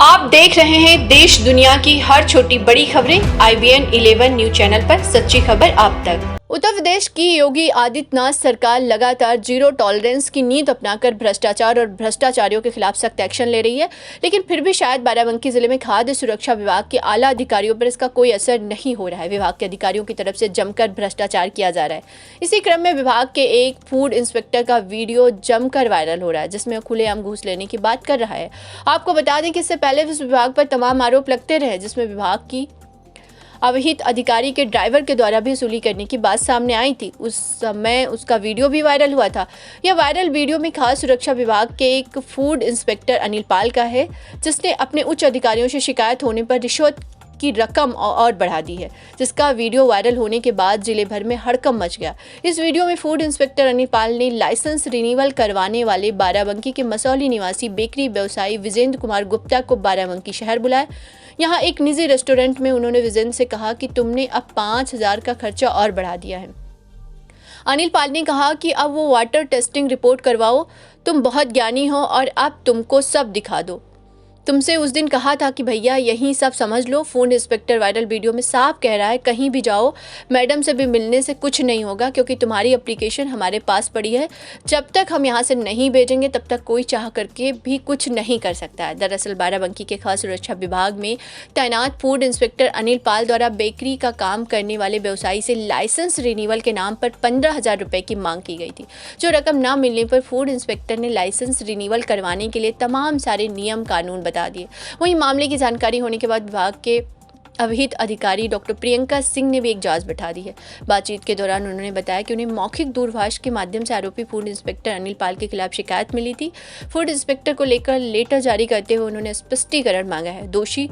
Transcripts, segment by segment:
आप देख रहे हैं देश दुनिया की हर छोटी बड़ी खबरें IBN 11 न्यूज चैनल पर। सच्ची खबर आप तक। उत्तर प्रदेश की योगी आदित्यनाथ सरकार लगातार जीरो टॉलरेंस की नीति अपनाकर भ्रष्टाचार और भ्रष्टाचारियों के खिलाफ सख्त एक्शन ले रही है, लेकिन फिर भी शायद बाराबंकी जिले में खाद्य सुरक्षा विभाग के आला अधिकारियों पर इसका कोई असर नहीं हो रहा है। विभाग के अधिकारियों की तरफ से जमकर भ्रष्टाचार किया जा रहा है। इसी क्रम में विभाग के एक फूड इंस्पेक्टर का वीडियो जमकर वायरल हो रहा है, जिसमें खुलेआम घूस लेने की बात कर रहा है। आपको बता दें कि इससे पहले इस विभाग पर तमाम आरोप लगते रहे, जिसमें विभाग की अविहित अधिकारी के ड्राइवर के द्वारा भी वसूली करने की बात सामने आई थी। उस समय उसका वीडियो भी वायरल हुआ था। यह वायरल वीडियो में खाद्य सुरक्षा विभाग के एक फूड इंस्पेक्टर अनिल पाल का है, जिसने अपने उच्च अधिकारियों से शिकायत होने पर रिश्वत की रकम और बढ़ा दी है, जिसका वीडियो वायरल होने के बाद जिले भर में हड़कंप मच गया। इस वीडियो में फूड इंस्पेक्टर अनिल पाल ने लाइसेंस रिन्यूअल करवाने वाले बाराबंकी के मसौली निवासी बेकरी व्यवसायी विजेंद्र कुमार गुप्ता को बाराबंकी शहर बुलाया। यहाँ एक निजी रेस्टोरेंट में उन्होंने विजेंद्र से कहा कि तुमने अब 5,000 का खर्चा और बढ़ा दिया है। अनिल पाल ने कहा कि अब वो वाटर टेस्टिंग रिपोर्ट करवाओ, तुम बहुत ज्ञानी हो और अब तुमको सब दिखा दो। तुमसे उस दिन कहा था कि भैया यही सब समझ लो। फूड इंस्पेक्टर वायरल वीडियो में साफ कह रहा है, कहीं भी जाओ मैडम से भी मिलने से कुछ नहीं होगा, क्योंकि तुम्हारी एप्लीकेशन हमारे पास पड़ी है। जब तक हम यहाँ से नहीं भेजेंगे तब तक कोई चाह करके भी कुछ नहीं कर सकता है। दरअसल बाराबंकी के खाद्य सुरक्षा विभाग में तैनात फूड इंस्पेक्टर अनिल पाल द्वारा बेकरी का काम करने वाले व्यवसायी से लाइसेंस रिन्यूअल के नाम पर 15,000 रुपये की मांग की गई थी। जो रकम न मिलने पर फूड इंस्पेक्टर ने लाइसेंस रिन्यूअल करवाने के लिए तमाम सारे नियम कानून बता दिए। वहीं मामले की जानकारी होने के बाद विभाग के अविहित अधिकारी डॉक्टर प्रियंका सिंह ने भी एक जांच बैठा दी है। बातचीत के दौरान उन्होंने बताया कि उन्हें मौखिक दूरभाष के माध्यम से आरोपी फूड इंस्पेक्टर अनिल पाल के खिलाफ शिकायत मिली थी। फूड इंस्पेक्टर को लेकर लेटर जारी करते हुए उन्होंने स्पष्टीकरण मांगा है। दोषी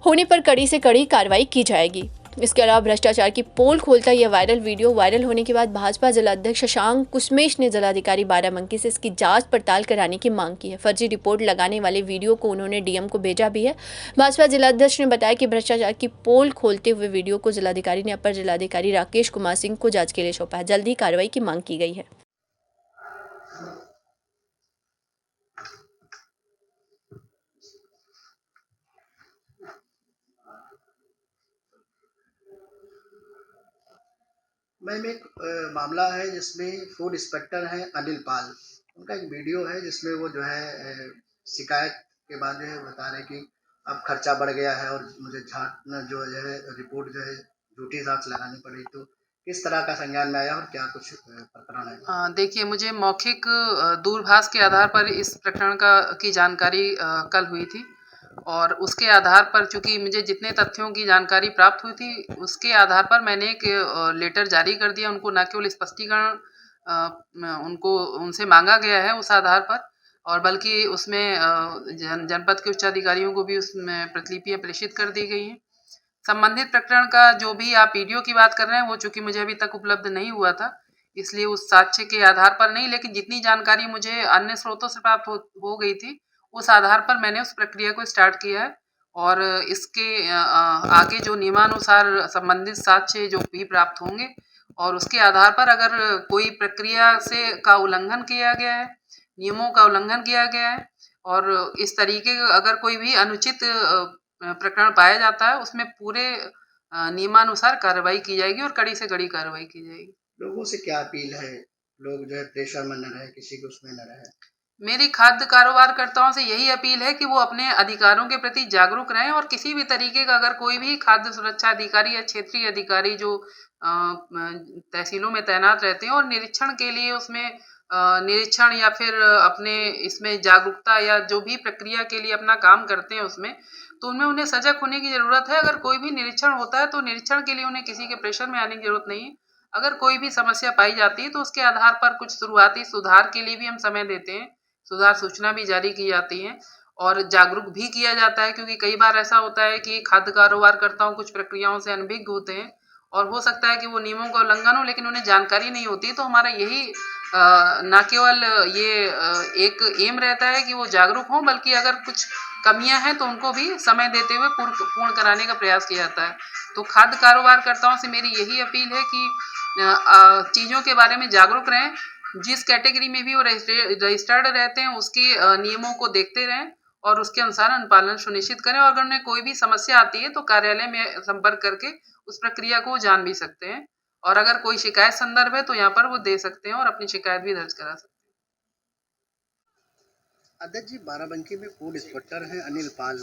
होने पर कड़ी से कड़ी कार्रवाई की जाएगी। इसके अलावा भ्रष्टाचार की पोल खोलता यह वायरल वीडियो वायरल होने के बाद भाजपा जिलाध्यक्ष शशांक कुसमेश ने जिलाधिकारी बाराबंकी से इसकी जांच पड़ताल कराने की मांग की है। फर्जी रिपोर्ट लगाने वाले वीडियो को उन्होंने डीएम को भेजा भी है। भाजपा जिलाध्यक्ष ने बताया कि भ्रष्टाचार की पोल खोलते हुए वीडियो को जिलाधिकारी ने अपर जिलाधिकारी राकेश कुमार सिंह को जांच के लिए सौंपा है। जल्द ही कार्रवाई की मांग की गई है। मैम एक मामला है जिसमें फूड इंस्पेक्टर हैं अनिल पाल, उनका एक वीडियो है जिसमें वो जो है शिकायत के बाद जो है बता रहे कि अब खर्चा बढ़ गया है और मुझे जो है रिपोर्ट जो है झूठी जांच लगानी पड़ी। तो किस तरह का संज्ञान में आया और क्या कुछ प्रकरण है? देखिए, मुझे मौखिक दूरभाष के आधार पर इस प्रकरण की जानकारी कल हुई थी और उसके आधार पर चूँकि मुझे जितने तथ्यों की जानकारी प्राप्त हुई थी, उसके आधार पर मैंने एक लेटर जारी कर दिया। उनको न केवल स्पष्टीकरण उनको उनसे माँगा गया है उस आधार पर, और बल्कि उसमें जनपद के उच्चाधिकारियों को भी उसमें प्रतिलिपियाँ प्रेषित कर दी गई हैं। संबंधित प्रकरण का जो भी आप वीडियो की बात कर रहे हैं, वो चूँकि मुझे अभी तक उपलब्ध नहीं हुआ था, इसलिए उस साक्ष्य के आधार पर नहीं, लेकिन जितनी जानकारी मुझे अन्य स्रोतों से प्राप्त हो गई थी, उस आधार पर मैंने उस प्रक्रिया को स्टार्ट किया है। और इसके आगे जो नियमानुसार संबंधित साक्ष्य जो भी प्राप्त होंगे और उसके आधार पर अगर कोई प्रक्रिया का उल्लंघन किया गया है, नियमों का उल्लंघन किया गया है और इस तरीके का अगर कोई भी अनुचित प्रकरण पाया जाता है, उसमें पूरे नियमानुसार कार्रवाई की जाएगी और कड़ी से कड़ी कार्रवाई की जाएगी। लोगों से क्या अपील है? लोग जो है प्रेशर में न रहे, किसी के उसमें न रहे। मेरी खाद्य कारोबारकर्ताओं से यही अपील है कि वो अपने अधिकारों के प्रति जागरूक रहें और किसी भी तरीके का अगर कोई भी खाद्य सुरक्षा अधिकारी या क्षेत्रीय अधिकारी जो तहसीलों में तैनात रहते हैं और निरीक्षण के लिए उसमें निरीक्षण या फिर अपने इसमें जागरूकता या जो भी प्रक्रिया के लिए अपना काम करते हैं उसमें, तो उनमें उन्हें सजग होने की ज़रूरत है। अगर कोई भी निरीक्षण होता है तो निरीक्षण के लिए उन्हें किसी के प्रेशर में आने की ज़रूरत नहीं है। अगर कोई भी समस्या पाई जाती है तो उसके आधार पर कुछ शुरुआती सुधार के लिए भी हम समय देते हैं, सुधार सूचना भी जारी की जाती है और जागरूक भी किया जाता है, क्योंकि कई बार ऐसा होता है कि खाद्य कारोबारकर्ताओं कुछ प्रक्रियाओं से अनभिज्ञ होते हैं और हो सकता है कि वो नियमों का उल्लंघन हो, लेकिन उन्हें जानकारी नहीं होती। तो हमारा यही न केवल ये एक एम रहता है कि वो जागरूक हों, बल्कि अगर कुछ कमियां हैं तो उनको भी समय देते हुए पूर्ण कराने का प्रयास किया जाता है। तो खाद्य कारोबारकर्ताओं से मेरी यही अपील है कि चीज़ों के बारे में जागरूक रहें, जिस कैटेगरी में भी वो रजिस्टर्ड रहते हैं उसके नियमों को देखते रहें और उसके अनुसार अनुपालन सुनिश्चित करें। और अगर उन्हें कोई भी समस्या आती है तो कार्यालय में संपर्क करके उस प्रक्रिया को जान भी सकते हैं। और अगर कोई शिकायत संदर्भ है तो यहाँ पर वो दे सकते हैं और अपनी शिकायत भी दर्ज करा सकते हैं। अध्यक्ष जी, बाराबंकी में फूड इंस्पेक्टर हैं अनिल पाल,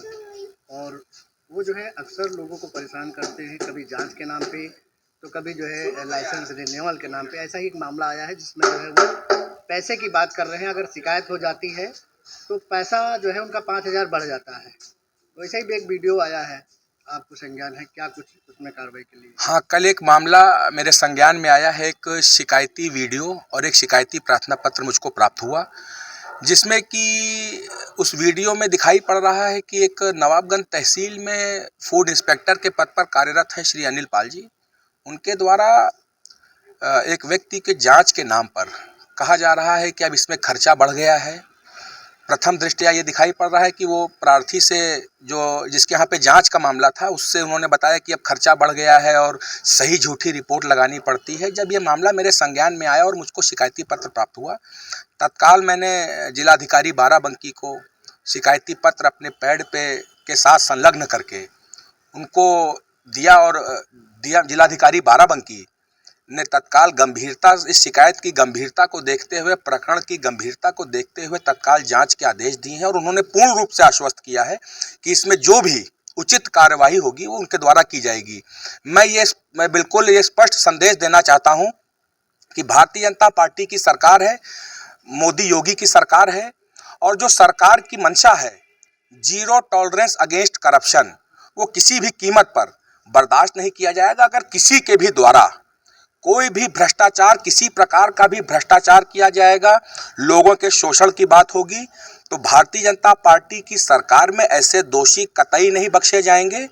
और वो जो है अक्सर लोगों को परेशान करते हैं, कभी जांच के नाम पे तो कभी जो है लाइसेंस रिन्यूअल के नाम पे। ऐसा ही एक मामला आया है जिसमें जो है वो पैसे की बात कर रहे हैं, अगर शिकायत हो जाती है तो पैसा जो है उनका 5,000 बढ़ जाता है। वैसे ही भी एक वीडियो आया है, आपको संज्ञान है क्या कुछ उसमें कार्रवाई के लिए? हाँ, कल एक मामला मेरे संज्ञान में आया है। एक शिकायती वीडियो और एक शिकायती प्रार्थना पत्र मुझको प्राप्त हुआ, जिसमें कि उस वीडियो में दिखाई पड़ रहा है कि एक नवाबगंज तहसील में फूड इंस्पेक्टर के पद पर कार्यरत है श्री अनिल पाल जी। उनके द्वारा एक व्यक्ति के जांच के नाम पर कहा जा रहा है कि अब इसमें खर्चा बढ़ गया है। प्रथम दृष्टया ये दिखाई पड़ रहा है कि वो प्रार्थी से जो जिसके यहाँ पे जांच का मामला था उससे उन्होंने बताया कि अब खर्चा बढ़ गया है और सही झूठी रिपोर्ट लगानी पड़ती है। जब ये मामला मेरे संज्ञान में आया और मुझको शिकायती पत्र प्राप्त हुआ, तत्काल मैंने जिलाधिकारी बाराबंकी को शिकायती पत्र अपने पैड पे के साथ संलग्न करके उनको दिया, और जिलाधिकारी बाराबंकी ने तत्काल गंभीरता, इस शिकायत की गंभीरता को देखते हुए, प्रकरण की गंभीरता को देखते हुए तत्काल जांच के आदेश दिए हैं। और उन्होंने पूर्ण रूप से आश्वस्त किया है कि इसमें जो भी उचित कार्यवाही होगी वो उनके द्वारा की जाएगी। मैं बिल्कुल ये स्पष्ट संदेश देना चाहता हूं कि भारतीय जनता पार्टी की सरकार है, मोदी योगी की सरकार है, और जो सरकार की मंशा है जीरो टॉलरेंस अगेंस्ट करप्शन, वो किसी भी कीमत पर बर्दाश्त नहीं किया जाएगा। अगर किसी के भी द्वारा कोई भी भ्रष्टाचार, किसी प्रकार का भी भ्रष्टाचार किया जाएगा, लोगों के शोषण की बात होगी, तो भारतीय जनता पार्टी की सरकार में ऐसे दोषी कतई नहीं बख्शे जाएंगे।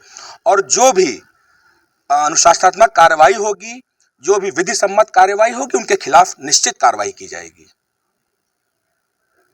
और जो भी अनुशासनात्मक कार्रवाई होगी, जो भी विधि सम्मत कार्रवाई होगी, उनके खिलाफ निश्चित कार्रवाई की जाएगी।